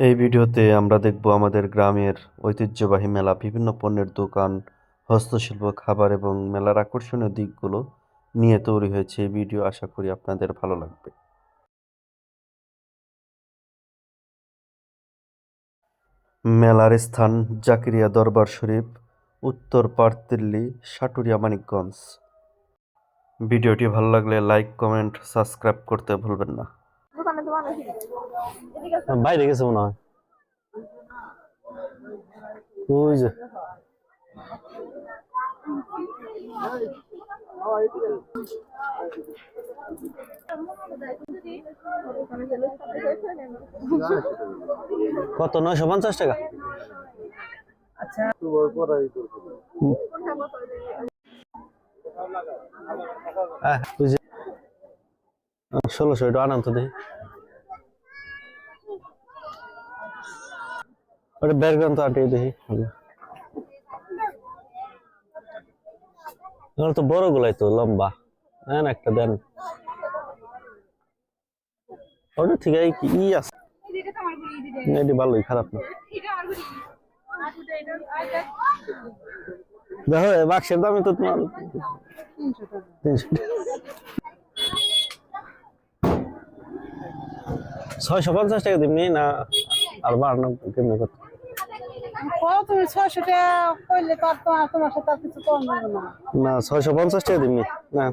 এই ভিডিওতে আমরা দেখব আমাদের গ্রামের ঐতিহ্যবাহী মেলা, বিভিন্ন পণ্যের দোকান, হস্তশিল্প, খাবার এবং মেলার আকর্ষণীয় দিকগুলো নিয়ে তৈরি হয়েছে এই ভিডিও। আশা করি আপনাদের ভালো লাগবে। মেলার স্থান জাকিরিয়া দরবার শরীফ, উত্তর পাড়দিল্লি, সাটুরিয়া, মানিকগঞ্জ। ভিডিওটি ভালো লাগলে লাইক, কমেন্ট, সাবস্ক্রাইব করতে ভুলবেন না। বাইরে গেছে মনে হয়। ওই যে কত? 950 টাকা। আচ্ছা, 1600 এটা আনন্দ দেখি। ওটা বের করেন তো আটে দেখি। তো বড় গুলাই তো লম্বা। দেন একটা দেন। ওটা ঠিক আছে। কি আছে? এটি ভালোই, খারাপ না। দেখো বাক্সের দামই তো তোমার 650 টাকা দিবনি না? আর বাড়ানো কেমনি কত? তুমি 600 টাকা কইলে তো তোমার সাথে আর কিছু কম হবে না। না 650 টাকা দিবনি না।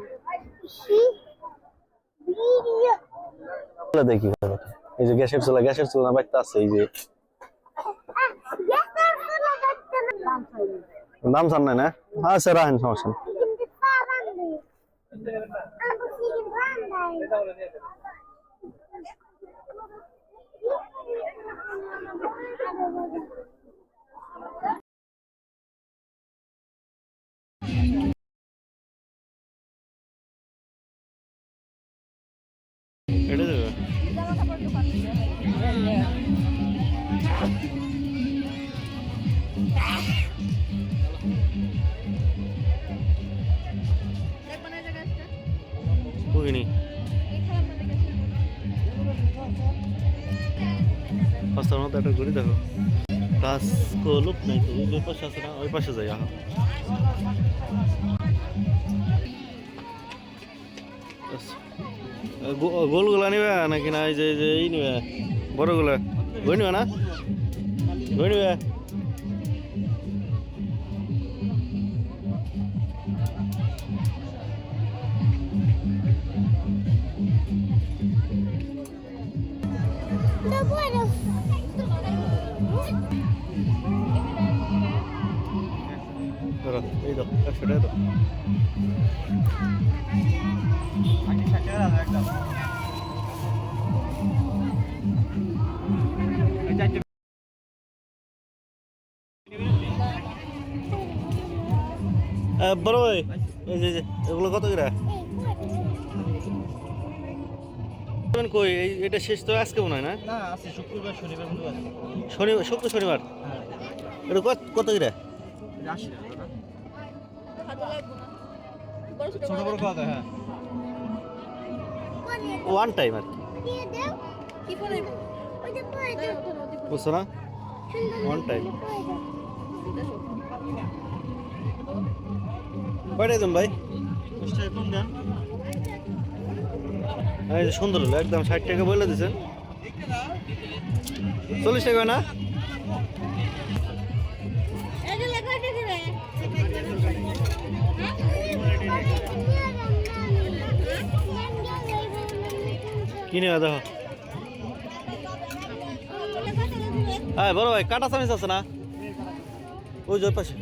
দেখি এই যে গ্যাসের চুলা বাইতে আছে। এই যে দাম চান নাই না? আচ্ছা রাখেন, সমস্যা নেই। এটা দেবে বুঝিনি। রাস্তার মধ্যে একটা ঘুরি দেখো, গাছ লোক নাই তো। ওই পাশে আছে না? ওই পাশে যাই। আহা, গোলগুলা নিবে নাকি না? এই যে এই নিবে বড়গুলা বই নিবে না? বই নিবে। এই দাও 100 টাকা দাও। বড় ভাই, এই যে এগুলো কত করে? কই এটা শেষ তো আজকে মনে হয় না? না, আছে শুক্রবার, শনিবার, বুধবার। শুক্র শনিবার। এটা কত করে? 80 টাকা না? ছোট বড় খাওয়া যায়। হ্যাঁ, ওয়ান টাইম আর কি, বুঝছো না? One time. কয়টাই তুমি ভাই? এই যে সুন্দর হলো একদম। 60 টাকা বলে দিচ্ছেন। 40 টাকা না? কিনে দেখো। হ্যাঁ বড় ভাই, কাটা চামিচ আছে না? ওই যে পাশে।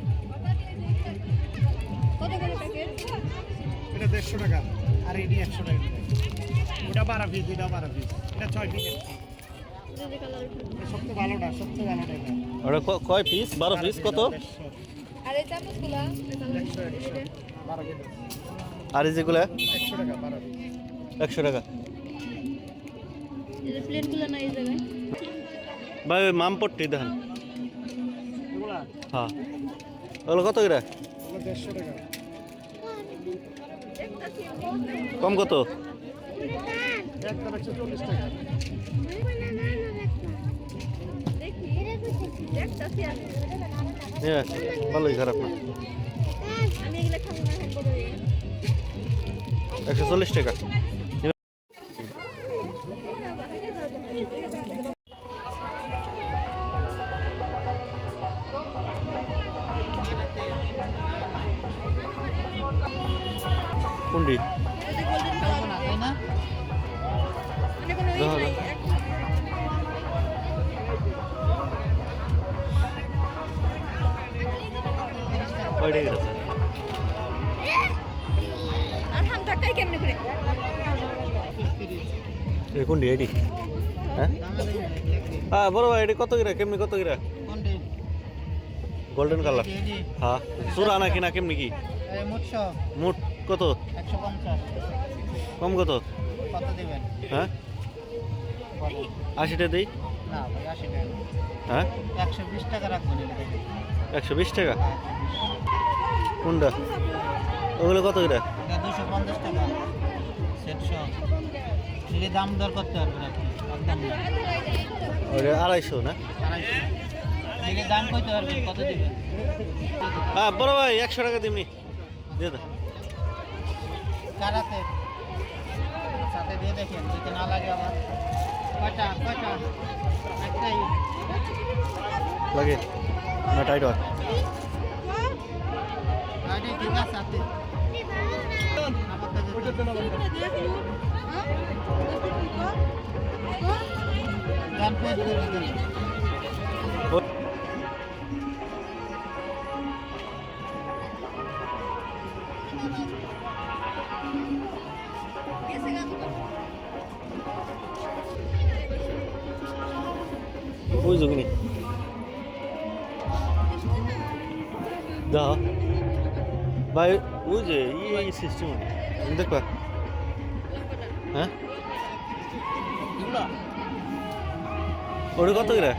এটা 150 টাকা আর এটি 100 টাকা। এটা 12 পিস, এটা 12 পিস, এটা 6 পিস। সবচেয়ে ভালোটা, সবচেয়ে ভালোটা এটা। ওটা কয় পিস? 12 পিস। কত? আর এই চামচগুলা 12 পিস। আর এই যেগুলা 100 টাকা 12 পিস। 100 টাকা। এই প্লেটগুলো না এই জায়গায়। ভাই ওই মামপট্টি দেখেন। এগুলা হ্যাঁ, ওগুলো কত করে? 150 টাকা। কম কত? একটা 140 টাকা। হ্যাঁ ভালোই খারাপ না। 140 টাকা। কোনটি? কয়টা গেছে? কোনটি এটি? হ্যাঁ হ্যাঁ বড় ভাই এটি কত গিরা কেমনি কত গিরা? Golden colour. হ্যাঁ চূড়া নাকি না কেমনি কি? মোট কত? 150। কম কত? কত দিবেন? হ্যাঁ 80 টাকা দিই। না ভাই 80 টাকা। হ্যাঁ 120 টাকা রাখবেন এটা দেখে। 120 টাকা। কোনটা? ওগুলো কত করে? এটা 250 টাকা। সেট সহ। এর দাম দর করতে পারবেন আপনি। একদম না। ওটা 250 না? 250। এর দাম কইতে পারবেন কত দিবেন? হ্যাঁ বড় ভাই 100 টাকা দিমনি। দিয়ে দাও। কারাতে সাথে দিয়ে দেখেন যদি না লাগে আবার কয়টা একটাই লাগে না টাইট হয়। আরে ঠিক আছে সাথে গান পেয়ে দিবেন। বুঝছো কিনি? দাও ভাই ওই যে এই সিস্টেম দেখবা। হ্যাঁ ওটা কত করে?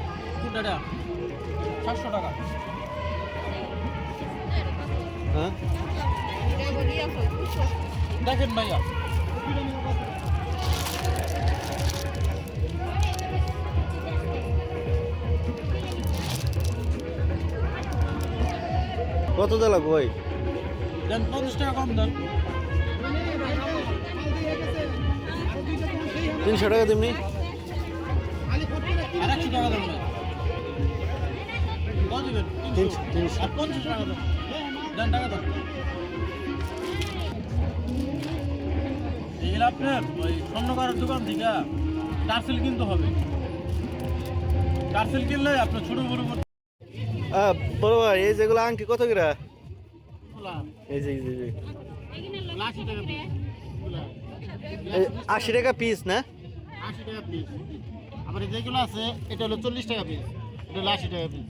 700 টাকা। হ্যাঁ দেখেন ভাইয়া কত দা লাগবে ভাই? দেন 50 টাকা কম দেন। 300 টাকা দিমনি। আর 100 টাকা দেন না। কত দিবেন? 300 আর 50 টাকা দেন। দেন টাকা দেন। এগুলো আপনার ওই স্বর্ণকারের দোকান থেকে টার্সেল কিনতে হবে। টার্সেল কিনলে আপনার ছোট বড় বড় ভাই এই যেগুলো আংটি কত করে? খোলা এই যে 80 টাকা পিস। খোলা 80 টাকা পিস না? 80 টাকা পিস। আবার যেগুলো আছে এটা হলো 40 টাকা পিস। এটা হলো 80 টাকা পিস।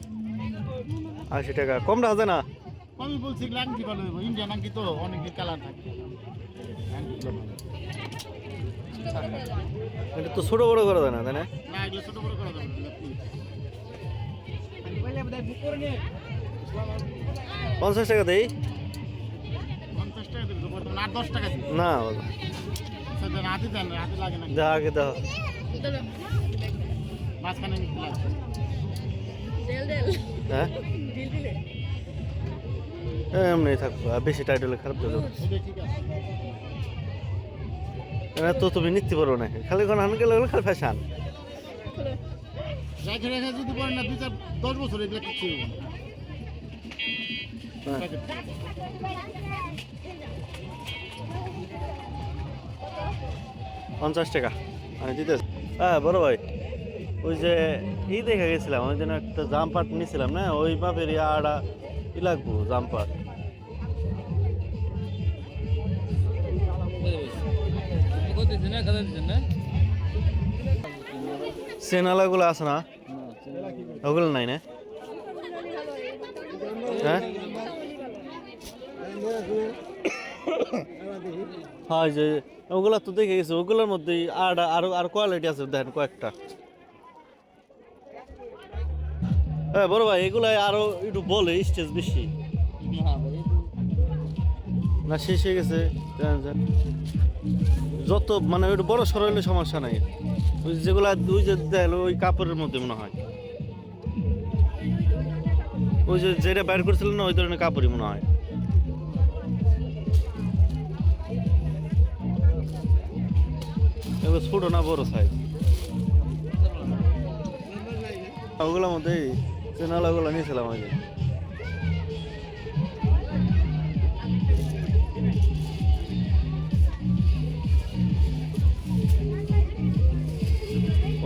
80 টাকা কম রাখা যায় না? আমি বলছি আংটি ভালো দেবো ইন্ডিয়ান আংটি তো অনেক কালার থাকে। এটা তো ছোট বড় করা যায় না তাই না? না এগুলো ছোট বড় করা যাবে না। 50 টাকা দেই 50 টাকা দেবো বর্তমানে 8-10 টাকা দিই। না? সেটা হাতে দেন হাতে লাগে না। যা আগে দাও। মাঝখানে নিতে লাগে। হ্যাঁ এমনি থাকবো আর বেশি টাইট হলে খারাপ দেবো। এটা ঠিক আছে। তো তুমি নিতে পারো না খালি কোন হান গেলে খালি ফ্যাশন। রেখে রেখে যদি পড়েন না 2-10 বছর এগুলো কিছু হবে না। হ্যাঁ। 50 টাকা আমি দিতে। হ্যাঁ বড় ভাই ওই যে ই দেখে গেছিলাম ওই জন্য একটা জাম্পার নিয়েছিলাম না ওই বাপের আড়া ই লাগবো জাম্পার। সেনালাগুলো আছে না? ওগুলো নাই না? হ্যাঁ হ্যাঁ যে ওগুলা তো দেখে গেছি ওগুলোর মধ্যে আরো কোয়ালিটি আছে দেখেন কয়েকটা। হ্যাঁ বড় ভাই এগুলাই আরো একটু বলে স্টেজ বেশি না শেষ হয়ে গেছে যত মানে একটু বড় সড় হলে সমস্যা নাই। ওই যেগুলা ওই যে দেখলো ওই কাপড়ের মধ্যে মনে হয়। ওই যে যেটা বাইর করছিলেন না ওই ধরনের কাপড়ই মনে হয়। এগুলো ছোট না বড় সাইজ? ওগুলোর মধ্যে চেনালাগুলো নিয়েছিলাম আগে।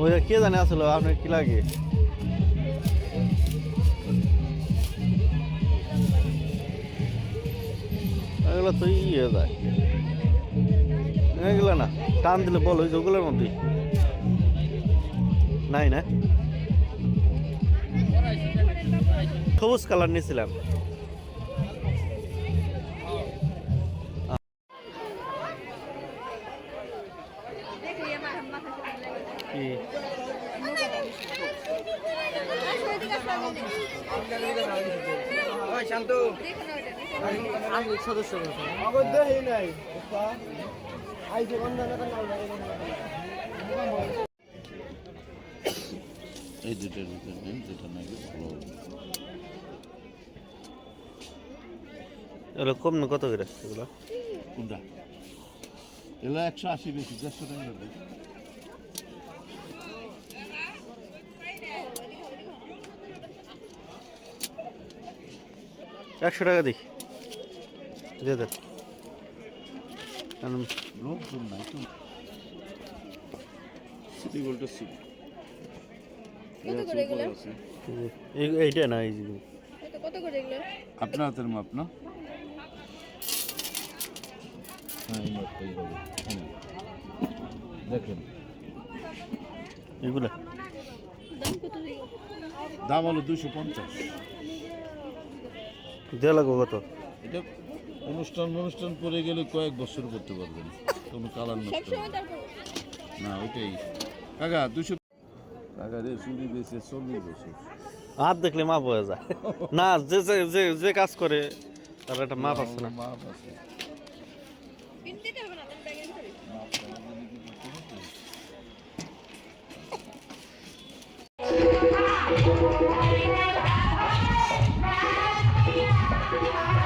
ওই কে জানে আসলে আপনার কি লাগে? এগুলো তো ইয়ে যায়, এগুলো না টান দিলে বল ওই ওগুলোর মধ্যেই নাই না। সবুজ কালার নিয়েছিলাম। কি এই দুটোর ভিতর দিন যেটা নাকি ভালো হবে। এগুলো কম না কত করে এগুলো? কোনটা? এগুলো 180 বেশি 150 টাকা করে। 100 টাকা দেখি দিয়ে দেন। লোকজন নাই তো। সিটি গোল্ডের সিটি এইটা না এই যে আপনার হাতের মাপ না? হ্যাঁ এই মাপটা এইভাবে দেখেন। এগুলা দাম হলো 250। দেওয়া লাগবো কত? এটা অনুষ্ঠান করে গেলে কয়েক বছর করতে পারবেন, কোনো কালার নষ্ট হবে না। ওইটাই কাকা 200 টাকা রে চুরি বেঁচে 40 বছর। হাত দেখলে মাপ হয়ে যায় না, যে যে যে যে কাজ করে তার একটা মাপ আছে না। মাপ আছে। Thank you.